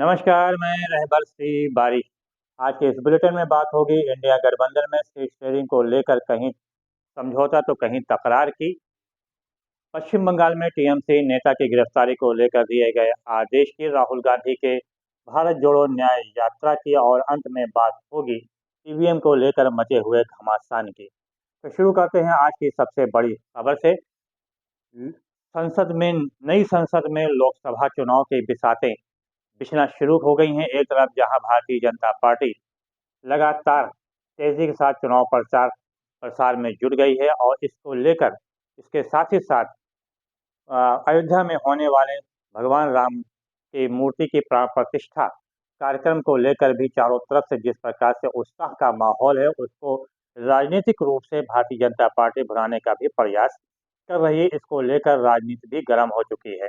नमस्कार, मैं रहबर सिंह बारिश। आज के इस बुलेटिन में बात होगी इंडिया गठबंधन में सीट शेयरिंग को लेकर कहीं समझौता तो कहीं तकरार की। पश्चिम बंगाल में टीएमसी नेता की गिरफ्तारी को लेकर दिए गए आदेश की, राहुल गांधी के भारत जोड़ो न्याय यात्रा की और अंत में बात होगी ईवीएम को लेकर मचे हुए घमासान की। तो शुरू करते हैं आज की सबसे बड़ी खबर से। संसद में नई संसद में लोकसभा चुनाव की बिसातें बिछना शुरू हो गई हैं। एक तरफ जहां भारतीय जनता पार्टी लगातार तेजी के साथ चुनाव प्रचार प्रसार में जुट गई है और इसको लेकर इसके साथ ही साथ अयोध्या में होने वाले भगवान राम की मूर्ति की प्राण प्रतिष्ठा कार्यक्रम को लेकर भी चारों तरफ से जिस प्रकार से उत्साह का माहौल है, उसको राजनीतिक रूप से भारतीय जनता पार्टी भुनाने का भी प्रयास कर रही है। इसको लेकर राजनीति भी गर्म हो चुकी है।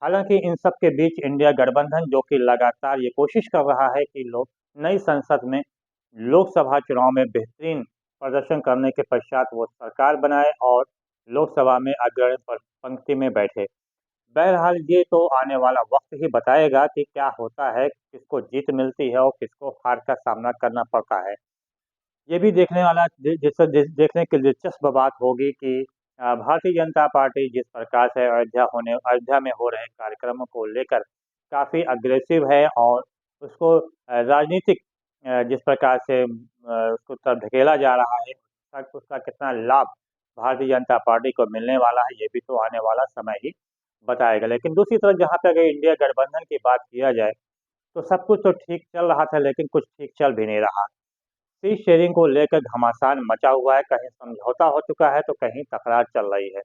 हालांकि इन सब के बीच इंडिया गठबंधन जो कि लगातार ये कोशिश कर रहा है कि लोग नई संसद में लोकसभा चुनाव में बेहतरीन प्रदर्शन करने के पश्चात वो सरकार बनाए और लोकसभा में अग्रणी पंक्ति में बैठे। बहरहाल ये तो आने वाला वक्त ही बताएगा कि क्या होता है, किसको जीत मिलती है और किसको हार का सामना करना पड़ता है। ये भी देखने वाला देखने की दिलचस्प बात होगी कि भारतीय जनता पार्टी जिस प्रकार से अयोध्या में हो रहे कार्यक्रमों को लेकर काफ़ी अग्रेसिव है और उसको राजनीतिक जिस प्रकार से उसको तरफ ढकेला जा रहा है, उसका कितना लाभ भारतीय जनता पार्टी को मिलने वाला है, ये भी तो आने वाला समय ही बताएगा। लेकिन दूसरी तरफ जहाँ पे अगर इंडिया गठबंधन की बात किया जाए, तो सब कुछ तो ठीक चल रहा था, लेकिन कुछ ठीक चल भी नहीं रहा। सीट शेयरिंग को लेकर घमासान मचा हुआ है, कहीं समझौता हो चुका है तो कहीं तकरार चल रही है।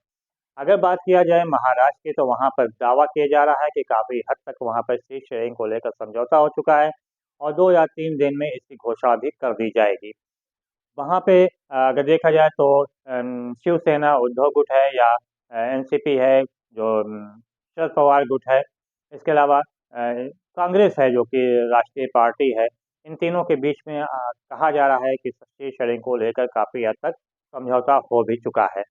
अगर बात किया जाए महाराष्ट्र की, तो वहाँ पर दावा किया जा रहा है कि काफ़ी हद तक वहाँ पर सीट शेयरिंग को लेकर समझौता हो चुका है और 2 या 3 दिन में इसकी घोषणा भी कर दी जाएगी। वहाँ पे अगर देखा जाए तो शिवसेना उद्धव गुट है या एनसीपी है जो शरद पवार गुट है। इसके अलावा कांग्रेस है जो कि राष्ट्रीय पार्टी है। इन तीनों के बीच में कहा जा रहा है कि सीट शेयरिंग को लेकर काफ़ी हद तक समझौता हो भी चुका है।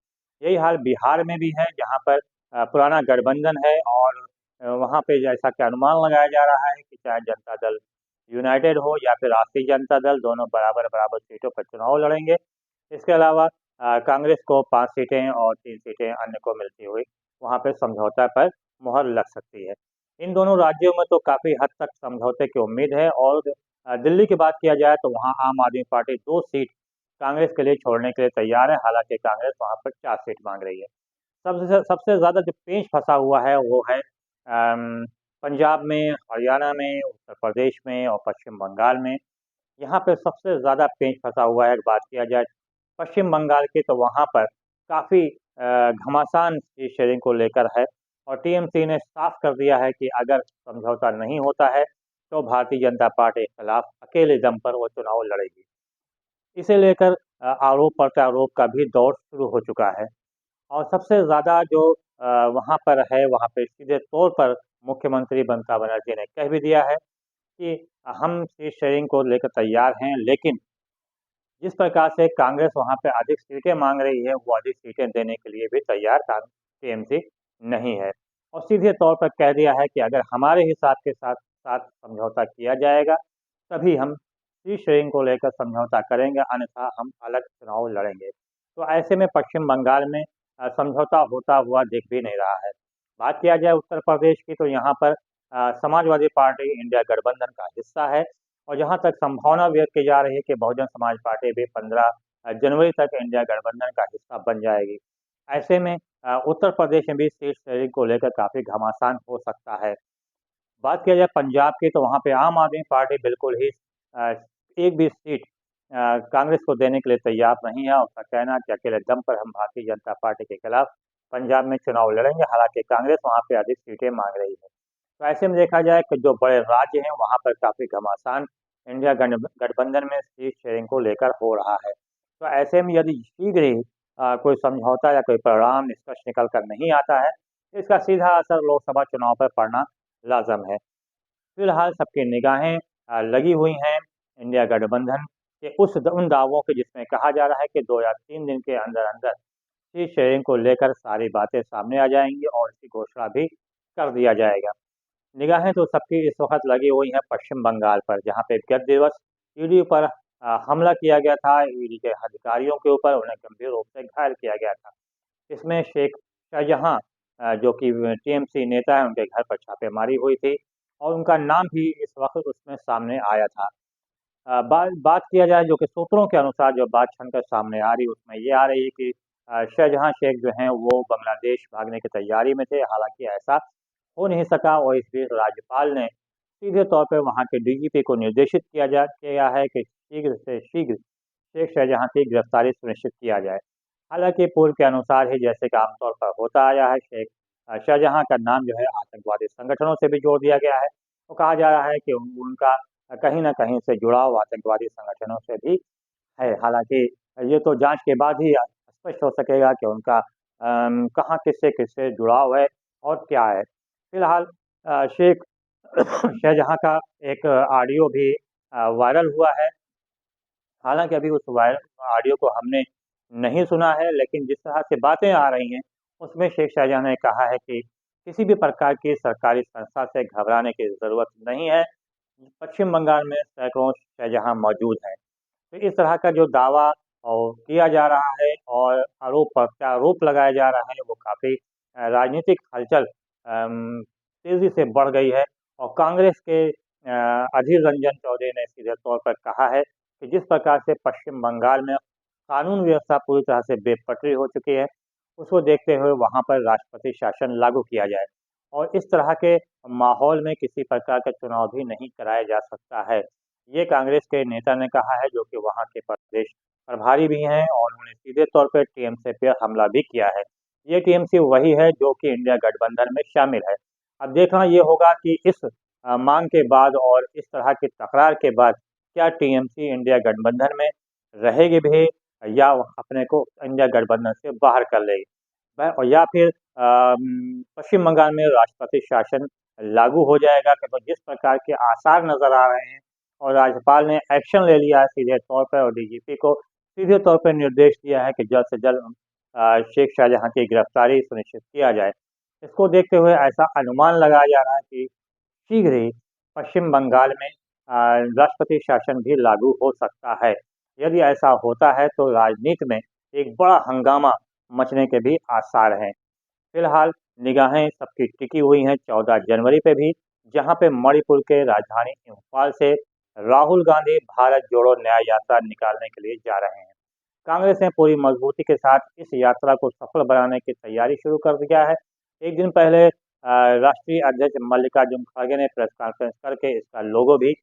यही हाल बिहार में भी है, जहाँ पर पुराना गठबंधन है और वहाँ पे जैसा कि अनुमान लगाया जा रहा है कि चाहे जनता दल यूनाइटेड हो या फिर राष्ट्रीय जनता दल, दोनों बराबर-बराबर सीटों पर चुनाव लड़ेंगे। इसके अलावा कांग्रेस को 5 सीटें और 3 सीटें अन्य को मिलती हुई वहाँ पे समझौता पर मुहर लग सकती है। इन दोनों राज्यों में तो काफ़ी हद तक समझौते की उम्मीद है और दिल्ली की बात किया जाए तो वहाँ आम आदमी पार्टी 2 सीट कांग्रेस के लिए छोड़ने के लिए तैयार है, हालाँकि कांग्रेस वहाँ पर 4 सीट माँग रही है। सबसे ज़्यादा जो पेंच फँसा हुआ है वो है पंजाब में, हरियाणा में, उत्तर प्रदेश में और पश्चिम बंगाल में। यहाँ पे सबसे ज़्यादा पेंच फँसा हुआ है। अगर बात किया जाए पश्चिम बंगाल की, तो वहाँ पर काफ़ी घमासान सीट शेयरिंग को लेकर है और टीएमसी ने साफ कर दिया है कि अगर समझौता नहीं होता है तो भारतीय जनता पार्टी के खिलाफ अकेले दम पर वो चुनाव लड़ेगी। इसे लेकर आरोप प्रत्यारोप का भी दौर शुरू हो चुका है और सबसे ज़्यादा जो वहाँ पर है, वहाँ पे सीधे तौर पर मुख्यमंत्री ममता बनर्जी ने कह भी दिया है कि हम सीट शेयरिंग को लेकर तैयार हैं, लेकिन जिस प्रकार से कांग्रेस वहाँ पे अधिक सीटें माँग रही है, वो अधिक सीटें देने के लिए भी तैयार टीएमसी नहीं है और सीधे तौर पर कह दिया है कि अगर हमारे हिसाब के साथ साथ समझौता किया जाएगा, तभी हम सीट शेयरिंग को लेकर समझौता करेंगे, अन्यथा हम अलग चुनाव लड़ेंगे। तो ऐसे में पश्चिम बंगाल में समझौता होता हुआ दिख भी नहीं रहा है। बात किया जाए उत्तर प्रदेश की, तो यहाँ पर समाजवादी पार्टी इंडिया गठबंधन का हिस्सा है और जहाँ तक संभावना व्यक्त की जा रही है कि बहुजन समाज पार्टी भी 15 जनवरी तक इंडिया गठबंधन का हिस्सा बन जाएगी। ऐसे में उत्तर प्रदेश में भी सीट शेयरिंग को लेकर काफ़ी घमासान हो सकता है। बात किया जाए पंजाब की, तो वहाँ पे आम आदमी पार्टी बिल्कुल ही एक भी सीट कांग्रेस को देने के लिए तैयार नहीं है। उसका कहना है कि अकेले दम पर हम भारतीय जनता पार्टी के खिलाफ पंजाब में चुनाव लड़ेंगे, हालांकि कांग्रेस वहाँ पे अधिक सीटें मांग रही है। तो ऐसे में देखा जाए कि जो बड़े राज्य हैं, वहाँ पर काफ़ी घमासान इंडिया गठबंधन में सीट शेयरिंग को लेकर हो रहा है। तो ऐसे में यदि शीघ्र ही कोई समझौता या कोई परिणाम निष्कर्ष निकल कर नहीं आता है, तो इसका सीधा असर लोकसभा चुनाव पर पड़ना लाज़िम है। फिलहाल सबकी निगाहें लगी हुई हैं इंडिया गठबंधन के उन दावों के जिसमें कहा जा रहा है कि 2 या 3 दिन के अंदर-अंदर सीट शेयरिंग को लेकर सारी बातें सामने आ जाएँगी और इसकी घोषणा भी कर दिया जाएगा। निगाहें तो सबकी इस वक्त लगी हुई हैं पश्चिम बंगाल पर, जहाँ पे गत दिवस ईडी पर हमला किया गया था, ईडी के अधिकारियों के ऊपर, उन्हें गंभीर रूप से घायल किया गया था। इसमें शेख शाहजहाँ जो कि टीएमसी नेता हैं, उनके घर पर छापेमारी हुई थी और उनका नाम भी इस वक्त उसमें सामने आया था। बात किया जाए जो कि सूत्रों के अनुसार जो बात छनकर सामने आ रही, उसमें ये आ रही है कि शाहजहाँ शेख जो हैं वो बांग्लादेश भागने की तैयारी में थे, हालाँकि ऐसा हो नहीं सका और इस बीच राज्यपाल ने सीधे तौर पे वहाँ के डीजीपी को निर्देशित किया है कि शीघ्र से शीघ्र शेख शाहजहाँ की गिरफ्तारी सुनिश्चित किया जाए। हालाँकि पूर्व के अनुसार ही जैसे कि आमतौर पर होता आया है, शेख शाहजहाँ का नाम जो है आतंकवादी संगठनों से भी जोड़ दिया गया है। तो कहा जा रहा है कि उनका कहीं न कहीं से जुड़ाव आतंकवादी संगठनों से भी है। हालाँकि ये तो जाँच के बाद ही स्पष्ट हो सकेगा कि उनका कहाँ किससे जुड़ाव है और क्या है। फिलहाल शेख शाहजहाँ का एक ऑडियो भी वायरल हुआ है। हालाँकि अभी उस वायरल ऑडियो को हमने नहीं सुना है, लेकिन जिस तरह से बातें आ रही हैं, उसमें शेख शाहजहाँ ने कहा है कि किसी भी प्रकार की सरकारी संस्था से घबराने की ज़रूरत नहीं है। पश्चिम बंगाल में सैकड़ों शाहजहाँ मौजूद हैं। तो इस तरह का जो दावा और किया जा रहा है और प्रत्यारोप लगाया जा रहा है, वो काफ़ी राजनीतिक हलचल तेज़ी से बढ़ गई है और कांग्रेस के अधीर रंजन चौधरी ने सीधे तौर पर कहा है कि जिस प्रकार से पश्चिम बंगाल में कानून व्यवस्था पूरी तरह से बेपटरी हो चुकी है, उसको देखते हुए वहाँ पर राष्ट्रपति शासन लागू किया जाए और इस तरह के माहौल में किसी प्रकार का चुनाव भी नहीं कराया जा सकता है। ये कांग्रेस के नेता ने कहा है, जो कि वहाँ के प्रदेश प्रभारी भी हैं और उन्होंने सीधे तौर पे टीएमसी पे हमला भी किया है। ये टीएमसी वही है जो कि इंडिया गठबंधन में शामिल है। अब देखना ये होगा कि इस मांग के बाद और इस तरह की तकरार के बाद क्या टीएमसी इंडिया गठबंधन में रहेगी भी या अपने को इंडिया गठबंधन से बाहर कर लेगी। और या फिर पश्चिम बंगाल में राष्ट्रपति शासन लागू हो जाएगा कि तो जिस प्रकार के आसार नज़र आ रहे हैं और राज्यपाल ने एक्शन ले लिया है सीधे तौर पर और डीजीपी को सीधे तौर पर निर्देश दिया है कि जल्द से जल्द शेख शाहजहाँ की गिरफ्तारी सुनिश्चित किया जाए। इसको देखते हुए ऐसा अनुमान लगाया जा रहा है कि शीघ्र ही पश्चिम बंगाल में राष्ट्रपति शासन भी लागू हो सकता है। यदि ऐसा होता है तो राजनीति में एक बड़ा हंगामा मचने के भी आसार हैं। फिलहाल निगाहें सबकी टिकी हुई हैं 14 जनवरी पे भी, जहां पे मणिपुर के राजधानी इम्फाल से राहुल गांधी भारत जोड़ो न्याय यात्रा निकालने के लिए जा रहे हैं। कांग्रेस ने पूरी मजबूती के साथ इस यात्रा को सफल बनाने की तैयारी शुरू कर दिया है। एक दिन पहले राष्ट्रीय अध्यक्ष मल्लिकार्जुन खड़गे ने प्रेस कॉन्फ्रेंस करके इसका लोगो भी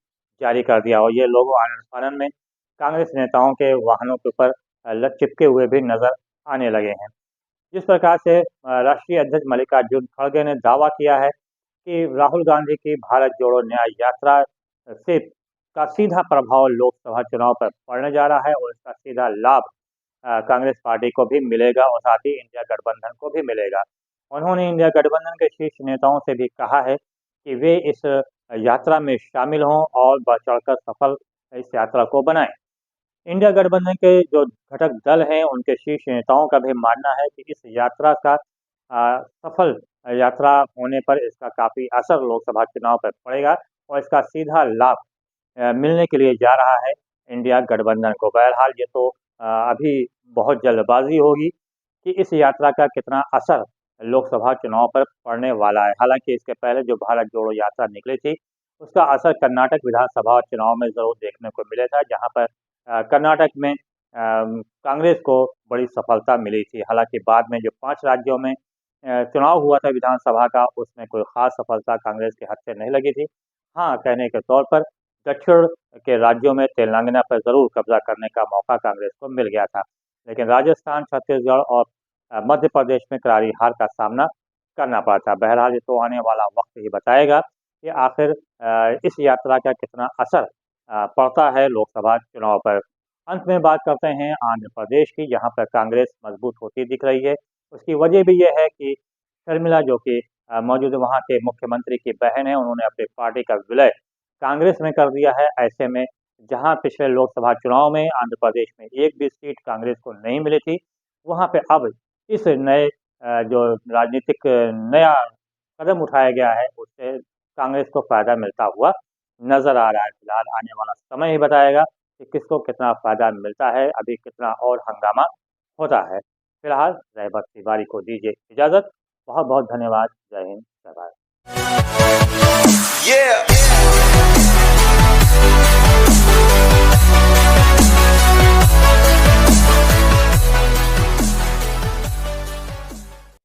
जारी कर दिया और ये लोगो आनंद फानन में कांग्रेस नेताओं के वाहनों के ऊपर चिपके हुए भी नजर आने लगे हैं। जिस प्रकार से राष्ट्रीय अध्यक्ष मल्लिकार्जुन खड़गे ने दावा किया है कि राहुल गांधी की भारत जोड़ो न्याय यात्रा से का सीधा प्रभाव लोकसभा चुनाव पर पड़ने जा रहा है और इसका सीधा लाभ कांग्रेस पार्टी को भी मिलेगा और साथ ही इंडिया गठबंधन को भी मिलेगा। उन्होंने इंडिया गठबंधन के शीर्ष नेताओं से भी कहा है कि वे इस यात्रा में शामिल हों और बढ़ चढ़कर सफल इस यात्रा को बनाएं। इंडिया गठबंधन के जो घटक दल हैं, उनके शीर्ष नेताओं का भी मानना है कि इस यात्रा का सफल यात्रा होने पर इसका काफ़ी असर लोकसभा चुनाव पर पड़ेगा और इसका सीधा लाभ मिलने के लिए जा रहा है इंडिया गठबंधन को। बहरहाल ये तो अभी बहुत जल्दबाजी होगी कि इस यात्रा का कितना असर लोकसभा चुनाव पर पड़ने वाला है। हालाँकि इसके पहले जो भारत जोड़ो यात्रा निकली थी, उसका असर कर्नाटक विधानसभा चुनाव में ज़रूर देखने को मिला था, जहाँ पर कर्नाटक में कांग्रेस को बड़ी सफलता मिली थी। हालाँकि बाद में जो 5 राज्यों में चुनाव हुआ था विधानसभा का, उसमें कोई ख़ास सफलता कांग्रेस के हाथ से नहीं लगी थी। हाँ, कहने के तौर पर दक्षिण के राज्यों में तेलंगाना पर ज़रूर कब्ज़ा करने का मौका कांग्रेस को मिल गया था। लेकिन राजस्थान, छत्तीसगढ़ और मध्य प्रदेश में करारी हार का सामना करना पड़ा था। बहरहाल ये तो आने वाला वक्त ही बताएगा कि आखिर इस यात्रा का कितना असर पड़ता है लोकसभा चुनाव पर। अंत में बात करते हैं आंध्र प्रदेश की, जहाँ पर कांग्रेस मजबूत होती दिख रही है। उसकी वजह भी ये है कि शर्मिला, जो कि मौजूद वहाँ के मुख्यमंत्री की बहन है, उन्होंने अपनी पार्टी का विलय कांग्रेस में कर दिया है। ऐसे में जहाँ पिछले लोकसभा चुनाव में आंध्र प्रदेश में एक भी सीट कांग्रेस को नहीं मिली थी, वहाँ पे अब इस नए जो राजनीतिक नया कदम उठाया गया है, उससे कांग्रेस को फ़ायदा मिलता हुआ नज़र आ रहा है। फिलहाल आने वाला समय ही बताएगा कि किसको कितना फ़ायदा मिलता है, अभी कितना और हंगामा होता है। फिलहाल रहबर तिवारी को दीजिए इजाज़त। बहुत बहुत धन्यवाद। जय हिंद, जय भारत।